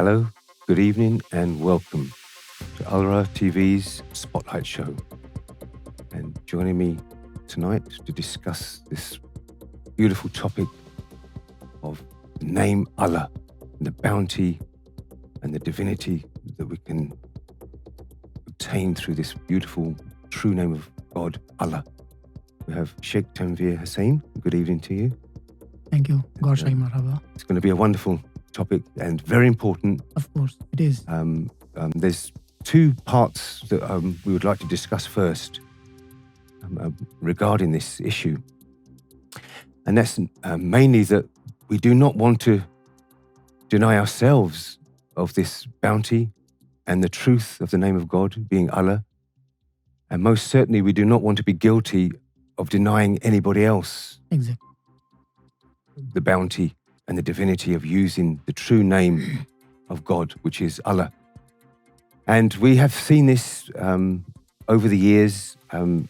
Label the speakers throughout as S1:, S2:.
S1: Hello, good evening, and welcome to ALRA TV's Spotlight Show. And joining me tonight to discuss this beautiful topic of the name Allah, and the bounty and the divinity that we can obtain through this beautiful, true name of God, Allah. We have Shaykh Tanveer Hussain. Good evening to you.
S2: Thank you. Garshay Marhaba.
S1: It's going to be a wonderful topic and very important.
S2: Of course, it is.
S1: There's two parts that we would like to discuss first regarding this issue. And that's mainly that we do not want to deny ourselves of this bounty and the truth of the name of God being Allah. And most certainly we do not want to be guilty of denying anybody else
S2: Exactly.
S1: the bounty and the divinity of using the true name of God, which is Allah. And we have seen this over the years. A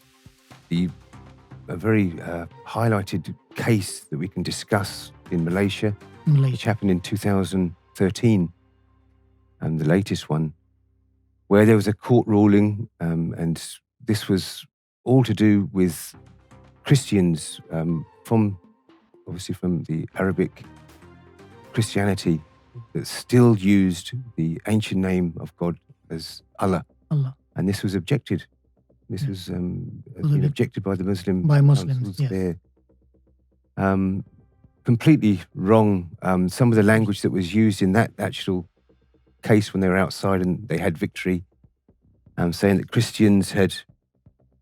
S1: very highlighted case that we can discuss in Malaysia, which happened in 2013, and the latest one, where there was a court ruling, and this was all to do with Christians from the Arabic Christianity that still used the ancient name of God as Allah.
S2: Allah.
S1: And this was objected. This was been objected by the Muslims.
S2: Yes.
S1: There. Completely wrong. Some of the language that was used in that actual case when they were outside and they had victory, saying that Christians had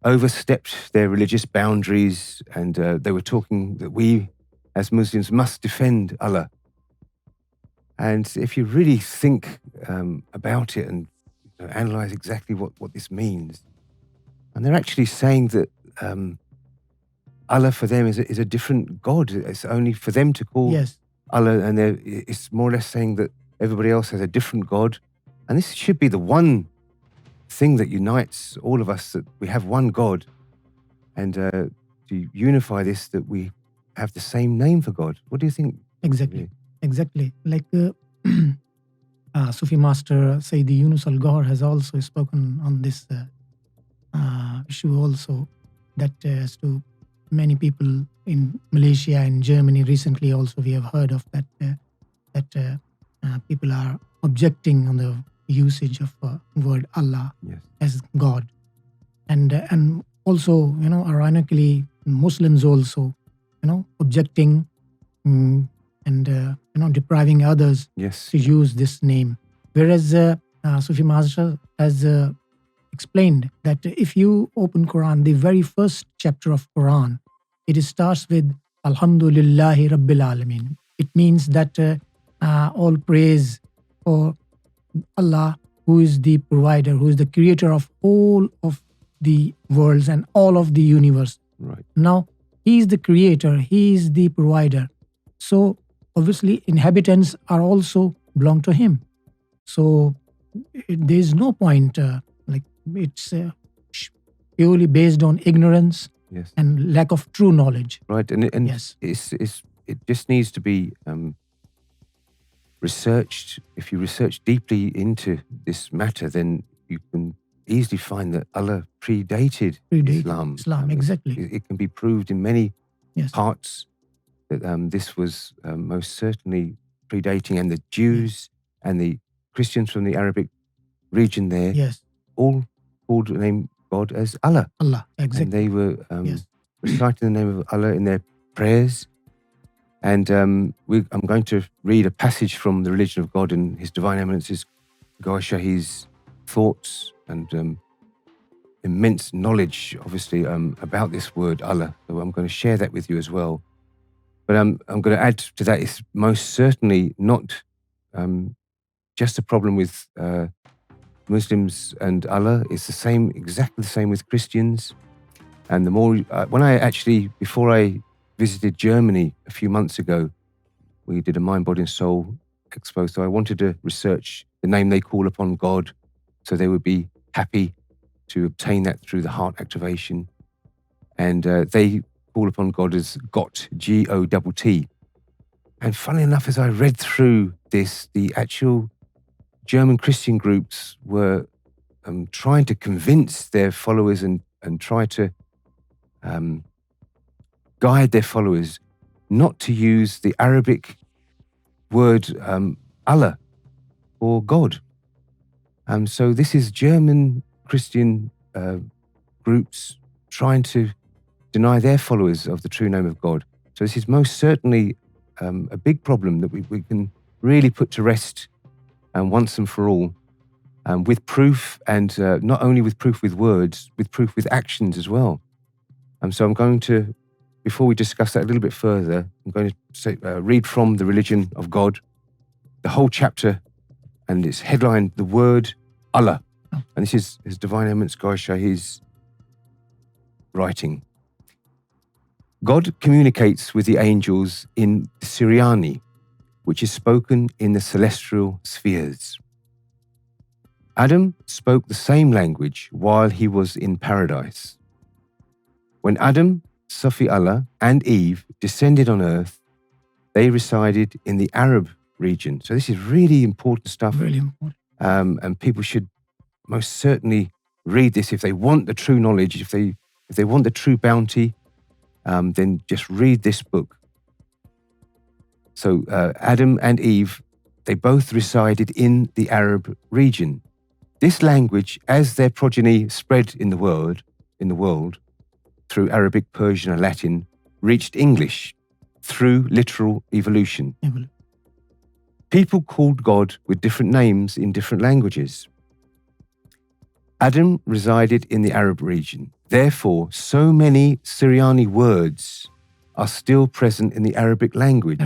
S1: overstepped their religious boundaries, and they were talking that we as Muslims must defend Allah. And if you really think about it and analyze exactly what this means, and they're actually saying that Allah for them is a different God. It's only for them to call Allah, and it's more or less saying that everybody else has a different God. And this should be the one thing that unites all of us, that we have one God, and to unify this, that we have the same name for God. What do you think?
S2: Exactly. Like Sufi master Sayyidi Yunus Al-Ghar has also spoken on this issue also, that as to many people in Malaysia and Germany recently also we have heard of that people are objecting on the usage of word Allah as God, and also ironically Muslims also objecting and depriving others to use this name, whereas Sufi master has explained that if you open Quran, the very first chapter of Quran, it starts with Alhamdulillahi Rabbil Alameen. It means that all praise for Allah, who is the provider, who is the creator of all of the worlds and all of the universe.
S1: Right.
S2: Now, He is the creator, He is the provider. So obviously inhabitants are also belong to Him. So there is no point, it's purely based on ignorance and lack of true knowledge.
S1: Right, and it just needs to be researched. If you research deeply into this matter, then you can easily find that Allah predated Islam.
S2: Exactly.
S1: It can be proved in many parts that this was most certainly predating, and the Jews and the Christians from the Arabic region there all called the name God as Allah.
S2: Allah, exactly.
S1: And they were reciting the name of Allah in their prayers. And I'm going to read a passage from the Religion of God and His Divine Eminence's Goa Shahi's thoughts and immense knowledge, obviously, about this word Allah. So I'm going to share that with you as well. But I'm going to add to that, it's most certainly not just a problem with Muslims and Allah. It's exactly the same with Christians. And the more, before I visited Germany a few months ago, we did a Mind, Body and Soul expo. So I wanted to research the name they call upon God, so they would be happy to obtain that through the heart activation. And they call upon God as Gott, G-O-T-T. And funnily enough, as I read through this, the actual German Christian groups were trying to convince their followers and try to guide their followers not to use the Arabic word Allah or God. So this is German Christian groups trying to deny their followers of the true name of God. So this is most certainly a big problem that we can really put to rest once and for all, with proof, and not only with proof with words, with proof with actions as well. So I'm going to, before we discuss that a little bit further, I'm going to read from The Religion of God, the whole chapter, and it's headlined The Word Allah. And this is His Divine Eminence Goy Shahid's writing. God communicates with the angels in Syriani, which is spoken in the celestial spheres. Adam spoke the same language while he was in paradise. When Adam, Safi Allah, and Eve descended on earth, they resided in the Arab region. So this is really important stuff.
S2: Really important.
S1: And people should most certainly read this if they want the true knowledge, if they want the true bounty, then just read this book. So Adam and Eve, they both resided in the Arab region. This language, as their progeny spread in the world through Arabic, Persian, and Latin, reached English through literal evolution. People called God with different names in different languages. Adam resided in the Arab region. Therefore, so many Syriani words are still present in the Arabic language.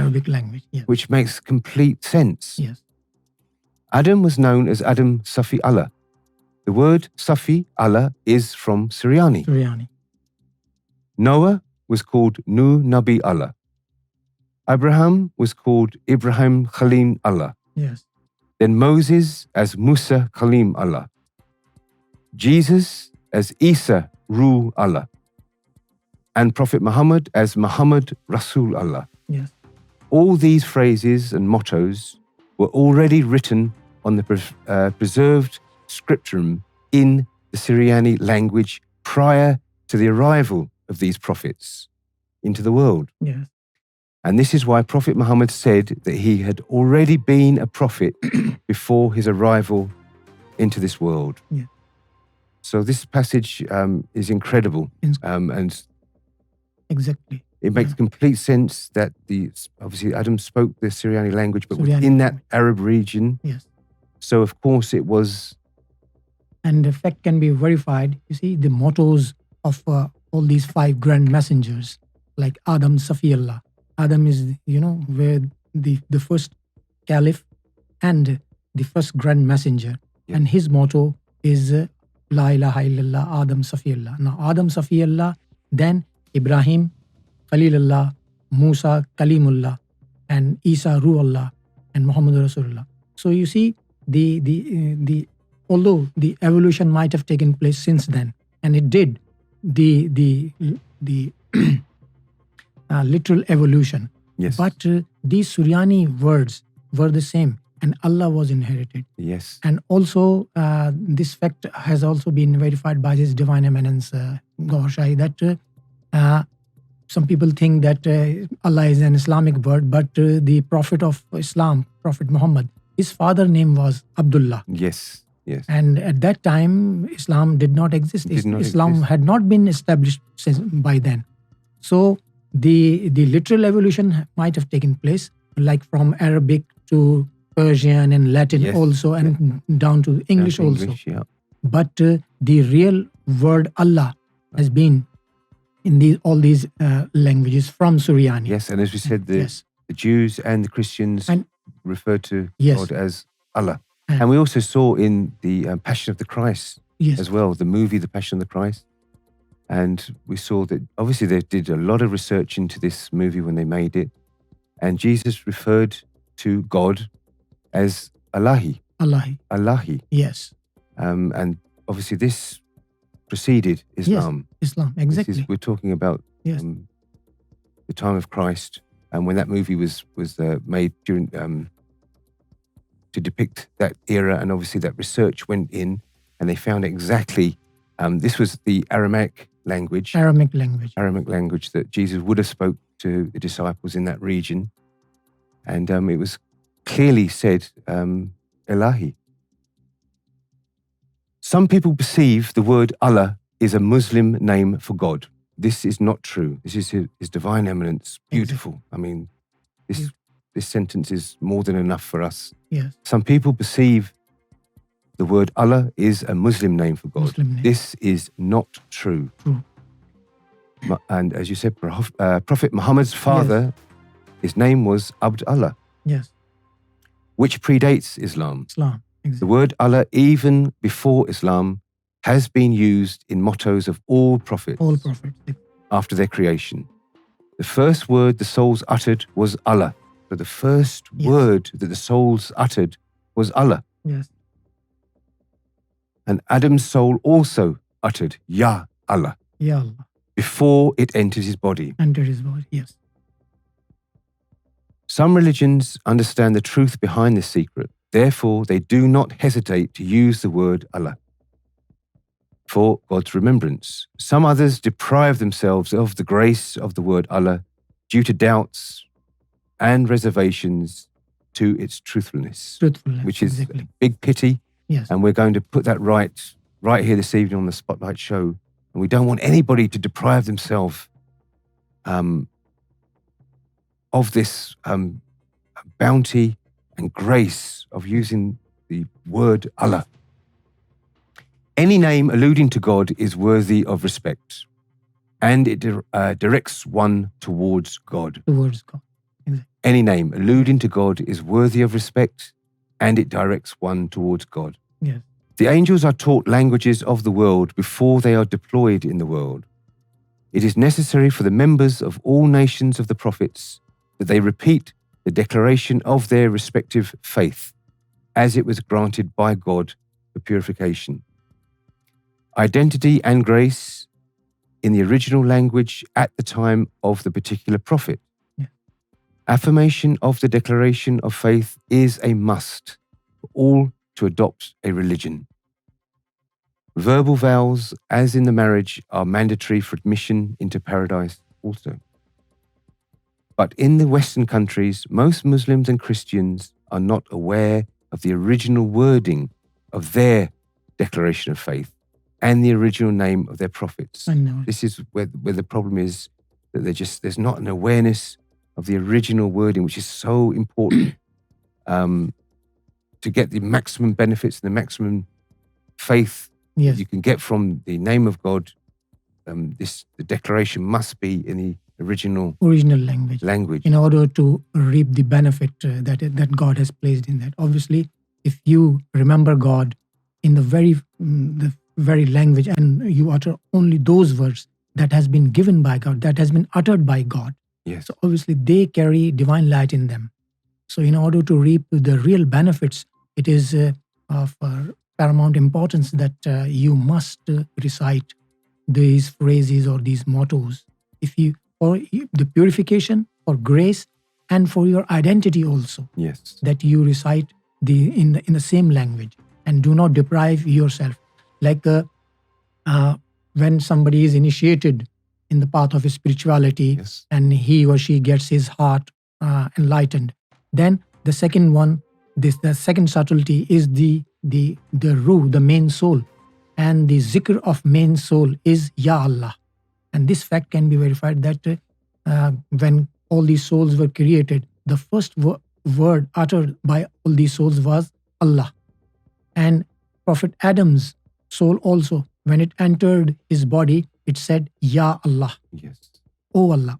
S2: Yes.
S1: Which makes complete sense.
S2: Yes.
S1: Adam was known as Adam Safi Allah. The word Safi Allah is from Syriani. Noah was called Nu Nabi Allah. Abraham was called Ibrahim Khalim Allah.
S2: Yes.
S1: Then Moses as Musa Khalim Allah. Jesus as Isa Ruh Allah. And Prophet Muhammad as Muhammad Rasul Allah.
S2: Yes.
S1: All these phrases and mottos were already written on the preserved scriptum in the Syriani language prior to the arrival of these prophets into the world.
S2: Yes.
S1: And this is why Prophet Muhammad said that he had already been a prophet before his arrival into this world.
S2: Yeah.
S1: So this passage is incredible. And
S2: exactly.
S1: It makes complete sense that obviously Adam spoke the Syriani language, but within that Arab region.
S2: Yes.
S1: So of course it was.
S2: And the fact can be verified. You see, the mottos of all these 5 grand messengers, like Adam Safi Allah. Adam is, where the first caliph and the first grand messenger. Yeah. And his motto is La ilaha illallah Adam Safi Allah. Now Adam Safi Allah, then Ibrahim Khalilullah, Musa Kalimullah, and Isa Ruhullah, and Muhammad Rasulullah. So you see, although the evolution might have taken place since then, and it did, the literal evolution.
S1: Yes.
S2: But these Syriani words were the same, and Allah was inherited.
S1: Yes.
S2: And also, this fact has also been verified by His Divine Eminence Gohar Shahi, that some people think that Allah is an Islamic word, but the Prophet of Islam, Prophet Muhammad, his father name was Abdullah.
S1: Yes, yes.
S2: And at that time, Islam did not exist. Islam had not been established by then. So the literal evolution might have taken place, like from Arabic to Persian and Latin also, and down to English also.
S1: Yeah.
S2: But the real word Allah has been in all these languages from Syriani.
S1: Yes, and as we said, the Jews and the Christians refer to God as Allah. And we also saw in the Passion of the Christ as well, the movie The Passion of the Christ. And we saw that obviously they did a lot of research into this movie when they made it. And Jesus referred to God as Allahi. Allahi.
S2: Yes.
S1: And obviously this preceded Islam.
S2: Yes, Islam, exactly.
S1: We're talking about the time of Christ, and when that movie was made during to depict that era, and obviously that research went in and they found exactly, this was the Aramaic language that Jesus would have spoke to the disciples in that region. And it was clearly said, Ilahi. Some people perceive the word Allah is a Muslim name for God. This is not true. This is His Divine Eminence. Beautiful. I mean, this sentence is more than enough for us.
S2: Yes.
S1: Some people perceive the word Allah is a Muslim name for God. This is not true. And as you said, Prophet Muhammad's father, his name was Abd Allah.
S2: Yes.
S1: Which predates Islam.
S2: Exactly.
S1: The word Allah, even before Islam, has been used in mottos of all prophets.
S2: All prophets.
S1: After their creation. The first word the souls uttered was Allah. So the first word that the souls uttered was Allah.
S2: Yes.
S1: And Adam's soul also uttered Ya Allah.
S2: Ya Allah.
S1: Before it entered his body.
S2: Yes.
S1: Some religions understand the truth behind this secret. Therefore, they do not hesitate to use the word Allah for God's remembrance. Some others deprive themselves of the grace of the word Allah due to doubts and reservations to its truthfulness, which is a big pity.
S2: Yes.
S1: And we're going to put that right here this evening on the Spotlight Show. And we don't want anybody to deprive themselves of this bounty and grace of using the word Allah. Any name alluding to God is worthy of respect, and it directs one towards God.
S2: Exactly.
S1: Any name alluding to God is worthy of respect, and it directs one towards God.
S2: Yes.
S1: The angels are taught languages of the world before they are deployed in the world. It is necessary for the members of all nations of the prophets that they repeat the declaration of their respective faith, as it was granted by God for purification. Identity and grace in the original language at the time of the particular prophet.
S2: Yeah.
S1: Affirmation of the declaration of faith is a must for all to adopt a religion. Verbal vows, as in the marriage, are mandatory for admission into paradise also. But in the Western countries, most Muslims and Christians are not aware of the original wording of their declaration of faith and the original name of their prophets.
S2: I know.
S1: This is where the problem is, that there's not an awareness of the original wording, which is so important to get the maximum benefits and the maximum faith
S2: Yes.
S1: you can get from the name of God. The declaration must be in the original language
S2: in order to reap the benefit that God has placed in that. Obviously, if you remember God in the very language and you utter only those words that has been given by God, that has been uttered by God,
S1: Yes.
S2: so obviously they carry divine light in them. So in order to reap the real benefits, it is of paramount importance that you must recite these phrases or these mottos. For the purification, for grace, and for your identity also.
S1: Yes.
S2: That you recite in the same language and do not deprive yourself. Like when somebody is initiated in the path of spirituality,
S1: Yes.
S2: and he or she gets his heart enlightened, then the second one, the second subtlety is the ruh, the main soul, and the zikr of main soul is Ya Allah. And this fact can be verified that when all these souls were created, the first word uttered by all these souls was Allah. And Prophet Adam's soul also, when it entered his body, it said Ya Allah.
S1: Yes.
S2: Oh Allah,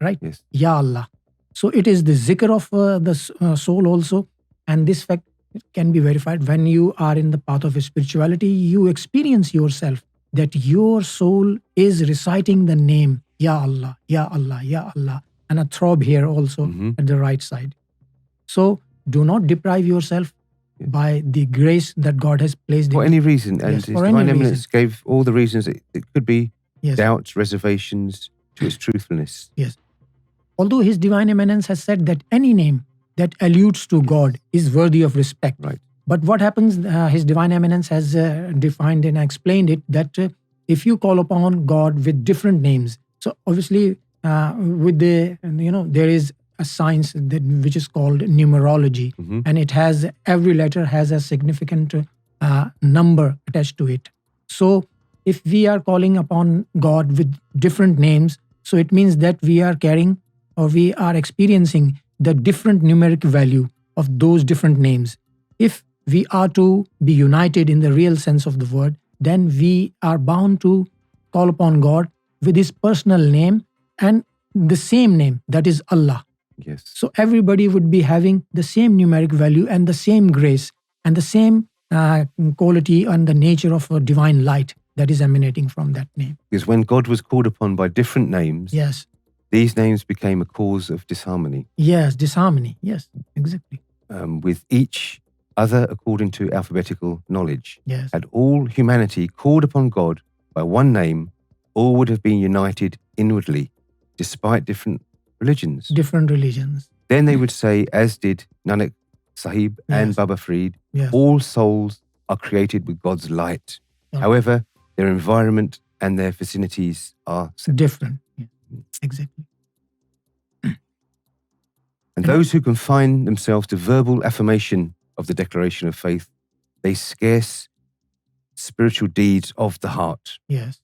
S2: right?
S1: Yes.
S2: Ya Allah. So it is the zikr of the soul also. And this fact can be verified when you are in the path of spirituality. You experience yourself that your soul is reciting the name Ya Allah, Ya Allah, Ya Allah, and a throb here also at the right side. So do not deprive yourself by the grace that God has placed
S1: For
S2: in
S1: any reason. And
S2: Yes,
S1: His
S2: for any
S1: Divine
S2: reason.
S1: Eminence gave all the reasons. It could be
S2: Yes.
S1: doubts, reservations to its truthfulness.
S2: Yes. Although His Divine Eminence has said that any name that alludes to God is worthy of respect.
S1: Right.
S2: But what happens, His Divine Eminence has defined and explained it, that if you call upon God with different names, so obviously with the, there is a science which is called numerology, and it has, every letter has a significant number attached to it. So if we are calling upon God with different names, so it means that we are carrying, or we are experiencing the different numeric value of those different names. If we are to be united in the real sense of the word, then we are bound to call upon God with His personal name and the same name, that is Allah.
S1: Yes.
S2: So everybody would be having the same numeric value and the same grace and the same quality and the nature of a divine light that is emanating from that name.
S1: Because when God was called upon by different names,
S2: Yes.
S1: these names became a cause of disharmony.
S2: Yes, disharmony. Yes, exactly.
S1: With each other according to alphabetical knowledge.
S2: Yes.
S1: Had all humanity called upon God by one name, all would have been united inwardly, despite different religions.
S2: Different religions.
S1: Then they would say, as did Nanak Sahib and
S2: Yes.
S1: Baba Farid,
S2: Yes.
S1: all souls are created with God's light.
S2: Yeah.
S1: However, their environment and their vicinities are separate.
S2: Different. Yes, exactly.
S1: And those who confine themselves to verbal affirmation of the declaration of faith, they scarce spiritual deeds of the heart.
S2: Yes.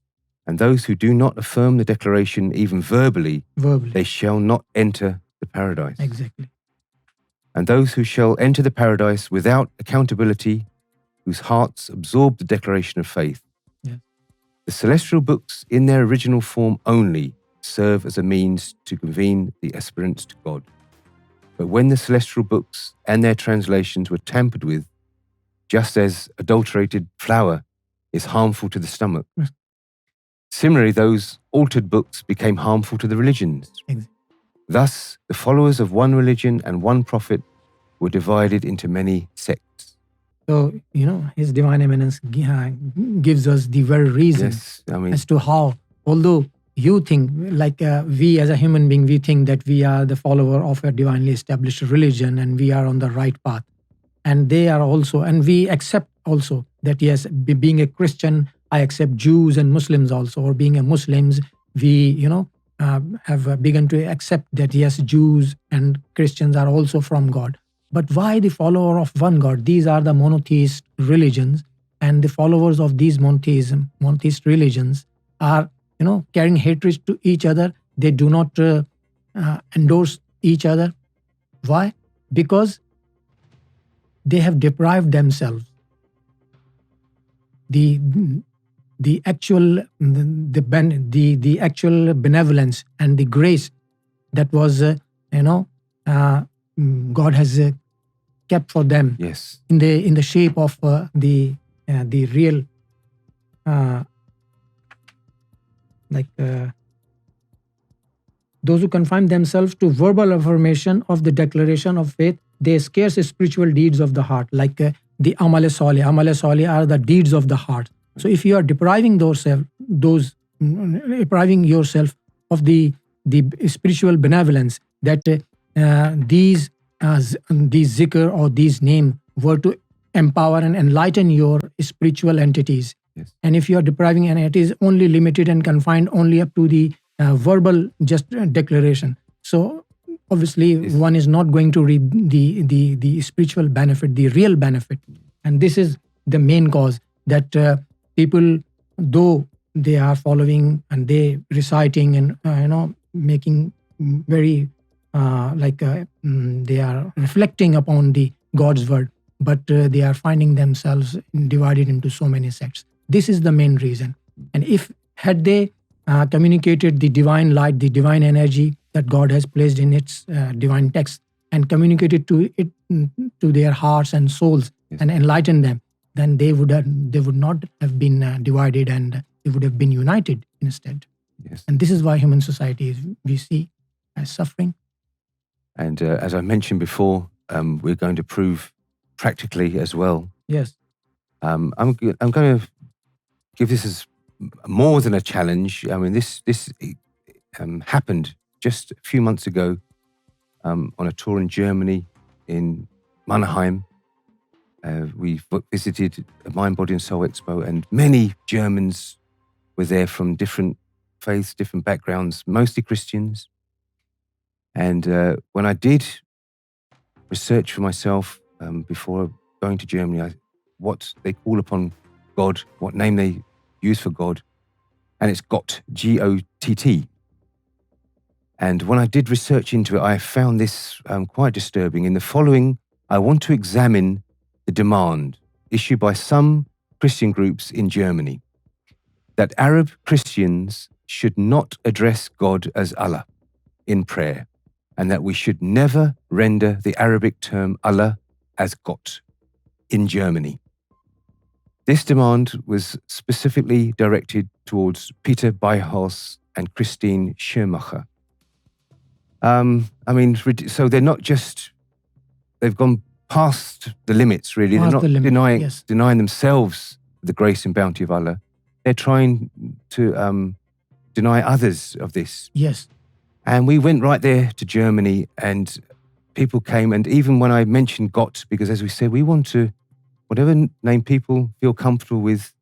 S1: And those who do not affirm the declaration even verbally,
S2: Verbally.
S1: they shall not enter the paradise.
S2: Exactly.
S1: And those who shall enter the paradise without accountability, whose hearts absorb the declaration of faith.
S2: Yes.
S1: The celestial books in their original form only serve as a means to convene the aspirants to God. But when the celestial books and their translations were tampered with, just as adulterated flour is harmful to the stomach,
S2: Yes.
S1: similarly those altered books became harmful to the religions.
S2: Exactly.
S1: Thus, the followers of one religion and one prophet were divided into many sects.
S2: So, His Divine Eminence gives us the very reason
S1: Yes, I mean,
S2: as to how, although you think, like we as a human being, we think that we are the follower of a divinely established religion and we are on the right path. And they are also, and we accept also that, yes, being a Christian, I accept Jews and Muslims also, or being a Muslims, we, have begun to accept that, yes, Jews and Christians are also from God. But why the follower of one God? These are the monotheist religions, and the followers of these monotheist religions are, carrying hatred to each other. They do not endorse each other. Why? Because they have deprived themselves the actual benevolence and the grace that was God has kept for them.
S1: yes,
S2: in the shape of the real those who confine themselves to verbal affirmation of the declaration of faith, they scarce spiritual deeds of the heart, like the amal salih. Amal salih are the deeds of the heart. So if you are depriving yourself of the spiritual benevolence, that these zikr or these name were to empower and enlighten your spiritual entities.
S1: yes,
S2: And if you are depriving, and it is only limited and confined only up to the verbal just declaration, so obviously
S1: Yes.
S2: one is not going to reap the spiritual benefit, the real benefit. And this is the main cause, that people, though they are following and they reciting and making very they are reflecting upon the God's word, but they are finding themselves divided into so many sects. This is the main reason. And if had they communicated the divine light, the divine energy that God has placed in its divine text, and communicated to their hearts and souls,
S1: Yes.
S2: and enlightened them, then they would not have been divided, and they would have been united instead.
S1: yes.
S2: And this is why human society we see as suffering.
S1: And as I mentioned before, we're going to prove practically as well.
S2: Yes.
S1: I'm going to give this as more than a challenge. I mean, this happened just a few months ago on a tour in Germany. in Mannheim. We visited a Mind, Body and Soul Expo, and many Germans were there from different faiths, different backgrounds, mostly Christians. And when I did research for myself before going to Germany, what they call upon God, what name they use for God, and it's Gott, G-O-T-T. And when I did research into it, I found this quite disturbing. In the following, I want to examine the demand issued by some Christian groups in Germany that Arab Christians should not address God as Allah in prayer, and that we should never render the Arabic term Allah as Gott in Germany. This demand was specifically directed towards Peter Beihaus and Christine Schirmacher. So they're not just, they've gone past the limits, really. They're not denying themselves the grace and bounty of Allah. They're trying to deny others of this.
S2: Yes.
S1: And we went right there to Germany, and people came. And even when I mentioned Gott, because as we said, we want to, whatever name people feel comfortable with,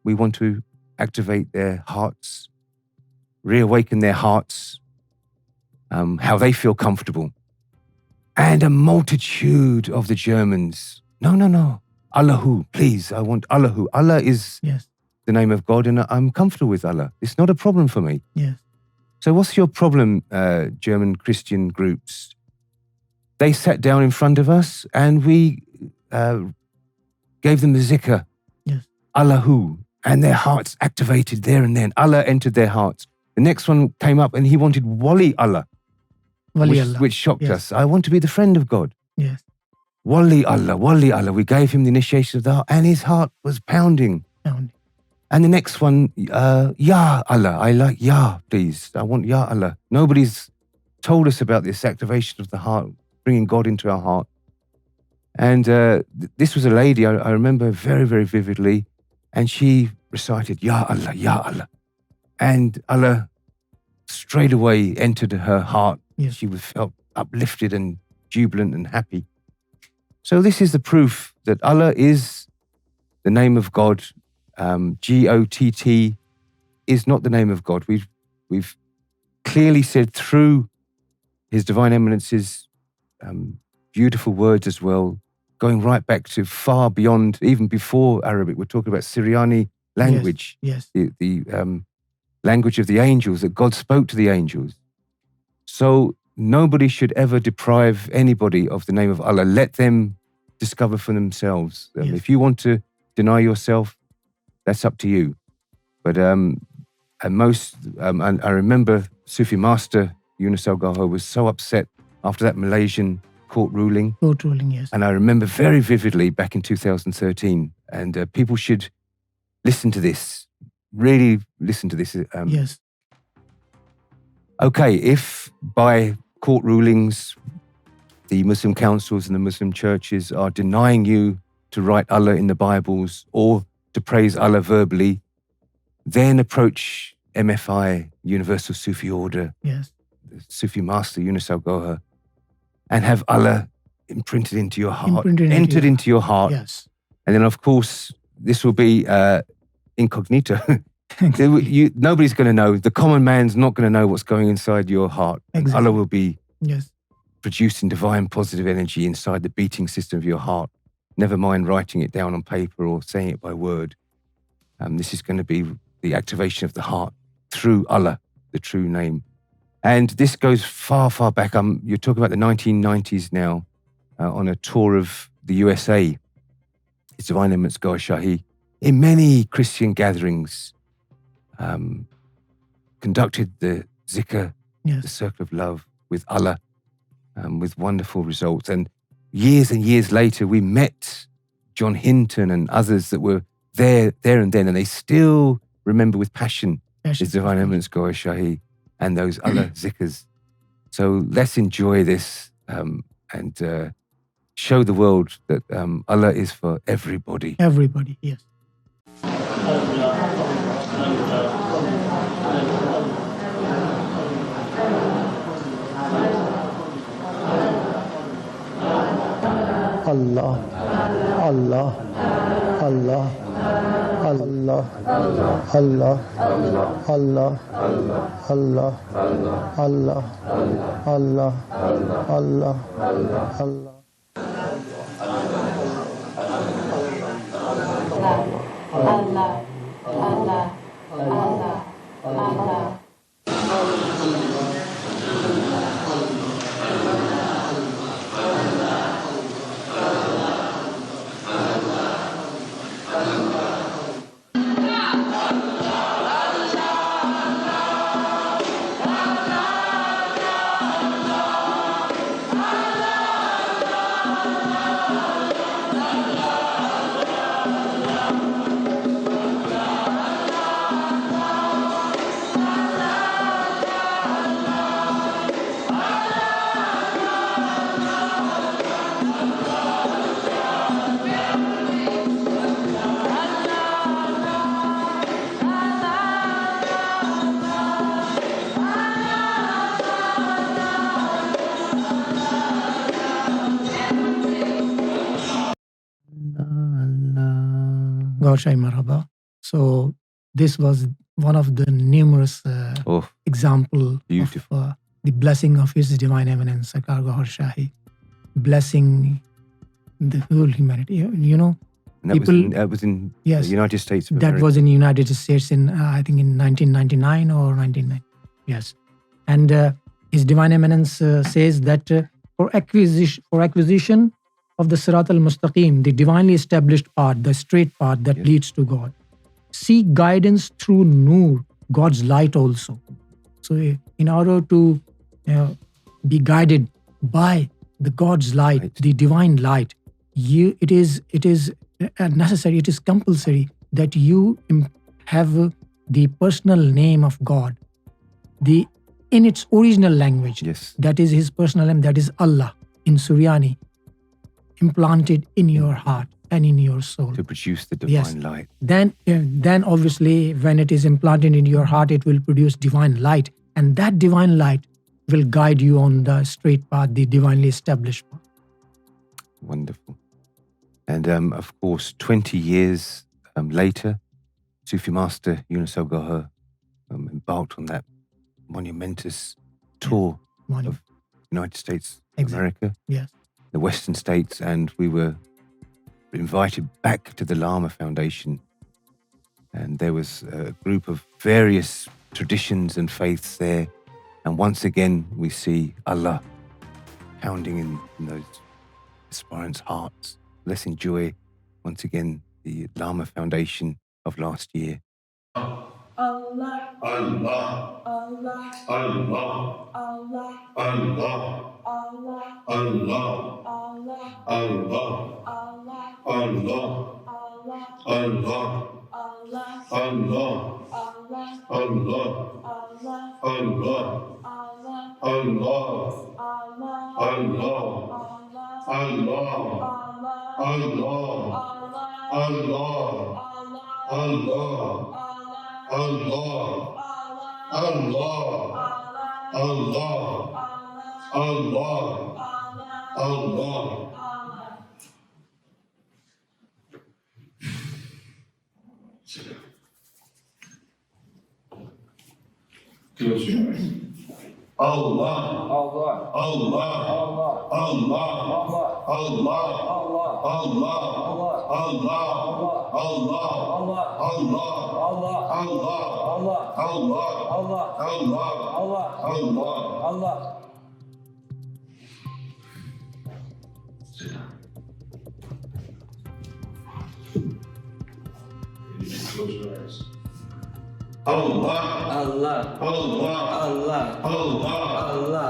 S1: we want to activate their hearts, reawaken their hearts, how they feel comfortable. And a multitude of the Germans, no, Allahu, please, I want Allahu. Allah is the name of God, and I'm comfortable with Allah. It's not a problem for me.
S2: Yes.
S1: So what's your problem, German Christian groups? They sat down in front of us, and we gave them the zikr, Allahu, and their hearts activated there and then. Allah entered their hearts. The next one came up, and he wanted Wali Allah, which shocked us. I want to be the friend of God.
S2: Yes.
S1: Wali Allah, Wali Allah. We gave him the initiation of the heart, and his heart was pounding. And the next one, Ya Allah. I like Ya, please. I want Ya Allah. Nobody's told us about this activation of the heart, bringing God into our heart. And this was a lady I remember very, very vividly, and she recited Ya Allah, Ya Allah. And Allah straight away entered her heart.
S2: Yes.
S1: She felt uplifted and jubilant and happy. So this is the proof that Allah is the name of God. G-O-T-T is not the name of God. We've clearly said through His Divine Eminence's beautiful words as well, going right back to far beyond, even before Arabic. We're talking about Syriani language, the language of the angels, that God spoke to the angels. So nobody should ever deprive anybody of the name of Allah. Let them discover for themselves. If you want to deny yourself, that's up to you. But I remember Sufi master Yunus Al-Gahar was so upset after that Malaysian court ruling.
S2: Yes.
S1: And I remember very vividly back in 2013. And people should listen to this. Really listen to this.
S2: Yes.
S1: Okay, if by court rulings, the Muslim councils and the Muslim churches are denying you to write Allah in the Bibles or to praise Allah verbally, then approach MFI, Universal Sufi Order, the Sufi master Yunus Al-Gahar, and have Allah imprinted into your heart, entered into your heart.
S2: Yes.
S1: And then, of course, this will be incognito. Nobody's going to know. The common man's not going to know what's going inside your heart.
S2: Exactly.
S1: Allah will be
S2: Yes.
S1: producing divine positive energy inside the beating system of your heart. Never mind writing it down on paper or saying it by word. This is going to be the activation of the heart through Allah, the true name. And this goes far, far back. You're talking about the 1990s now, on a tour of the USA. His Divine Eminence Goa Shahi, in many Christian gatherings, conducted the zikr, the circle of love with Allah, with wonderful results. And years later, we met John Hinton and others that were there and then, and they still remember with passion His Divine Eminence Goa Shahi and those Allah zikrs. So let's enjoy this and show the world that Allah is for everybody.
S2: Everybody, yes. Allah, Allah, Allah, Allah, Allah, Allah, Allah, Allah, Allah, Allah, Allah.
S3: Allah, Allah, Allah, Allah.
S2: Gaurshai Marhaba. So this was one of the numerous example
S1: beautiful.
S2: of the blessing of His Divine Eminence, Sarkar Gaur Shahi, blessing the whole humanity. You know,
S1: and that was in
S2: yes,
S1: the United States of
S2: that
S1: America.
S2: was in the United States in, I think in 1999 or 1990. Yes. And His Divine Eminence says that for acquisition of the Sirat al-Mustaqim, the divinely established path, the straight path that leads to God, seek guidance through Noor, God's light also. So in order to be guided by the God's light, the divine light, it is necessary, it is compulsory that you have the personal name of God, in its original language.
S1: Yes.
S2: That is His personal name, that is Allah in Suryani, implanted in your heart and in your soul.
S1: To produce the divine light.
S2: Then obviously when it is implanted in your heart, it will produce divine light. And that divine light will guide you on the straight path, the divinely established path.
S1: Wonderful. And of course, 20 years later, Sufi Master Universal Gohar embarked on that monumentous tour of United States of America,
S2: Yes.
S1: the Western states, and we were invited back to the Lama Foundation. And there was a group of various traditions and faiths there. And once again, we see Allah pounding in those aspirants' hearts. Let's enjoy once again the Lama Foundation of last year.
S3: Allah, Allah, Allah, Allah, Allah, Allah, Allah, Allah, Allah, Allah, Allah, Allah, Allah,
S4: Close your eyes. Allah, Allah, Allah, Allah, Allah, Allah, Allah, Allah, Allah, Allah, Allah. Sit down. Close your eyes. Allah, Allah, Allah, Allah, Allah, Allah,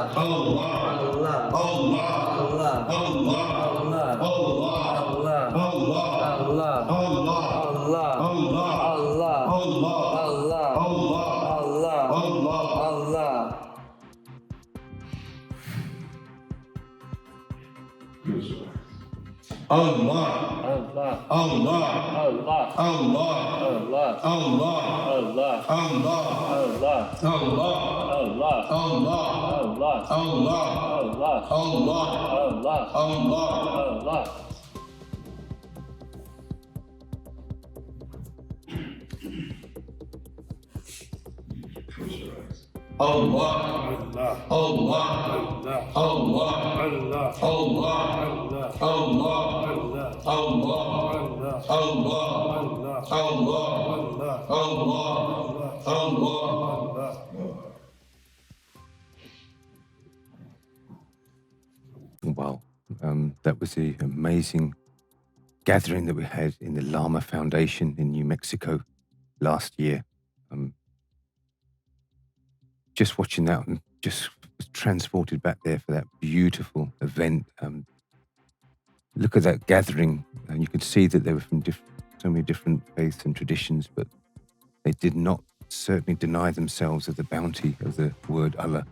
S4: Allah, Allah, Allah, Allah, Allah, Allah, Allah, Allah, Allah,
S3: Allah,
S4: Allah,
S3: Allah,
S4: Allah,
S3: Allah,
S4: Allah,
S3: Allah,
S4: Allah,
S3: Allah,
S4: Allah,
S3: Allah,
S4: Allah,
S3: Allah,
S4: Allah,
S3: Allah,
S4: Allah, Allah.
S3: Allah.
S1: Wow. That was the amazing gathering that we had in the Lama Foundation in New Mexico last year. Just watching that, and just was transported back there for that beautiful event. Look at that gathering, and you could see that they were from so many different faiths and traditions, but they did not certainly deny themselves of the bounty of the word Allah.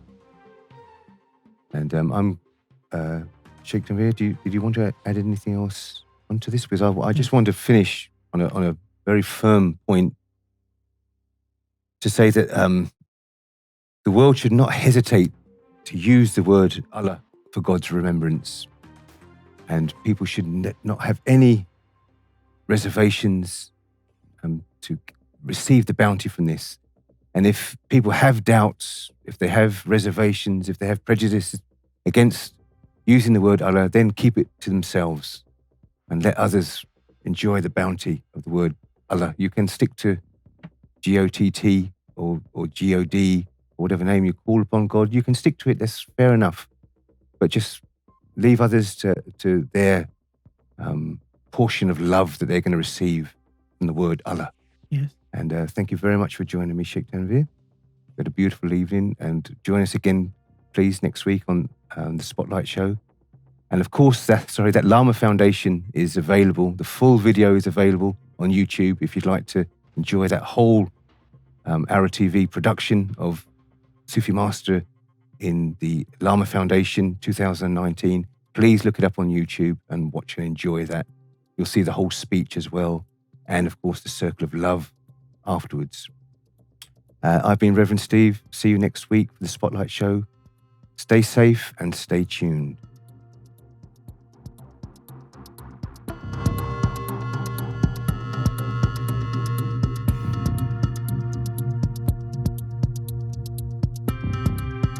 S1: And I'm Shaykh Tanveer, did you want to add anything else onto this? Because I just want to finish on a very firm point to say that the world should not hesitate to use the word Allah for God's remembrance. And people should not have any reservations to receive the bounty from this. And if people have doubts, if they have reservations, if they have prejudices against using the word Allah, then keep it to themselves and let others enjoy the bounty of the word Allah. You can stick to G-O-T-T or G-O-D, or whatever name you call upon God. You can stick to it, that's fair enough. But just leave others to their portion of love that they're going to receive from the word Allah.
S2: Yes.
S1: And thank you very much for joining me, Shaykh Tanveer. We had a beautiful evening, and join us again, please, next week on the Spotlight Show. And of course, that Lama Foundation is available. The full video is available on YouTube if you'd like to enjoy that whole ALRA TV production of Sufi Master in the Lama Foundation 2019. Please look it up on YouTube and watch and enjoy that. You'll see the whole speech as well, and of course the circle of love afterwards. I've been Reverend Steve. See you next week for the Spotlight Show. Stay safe and stay tuned.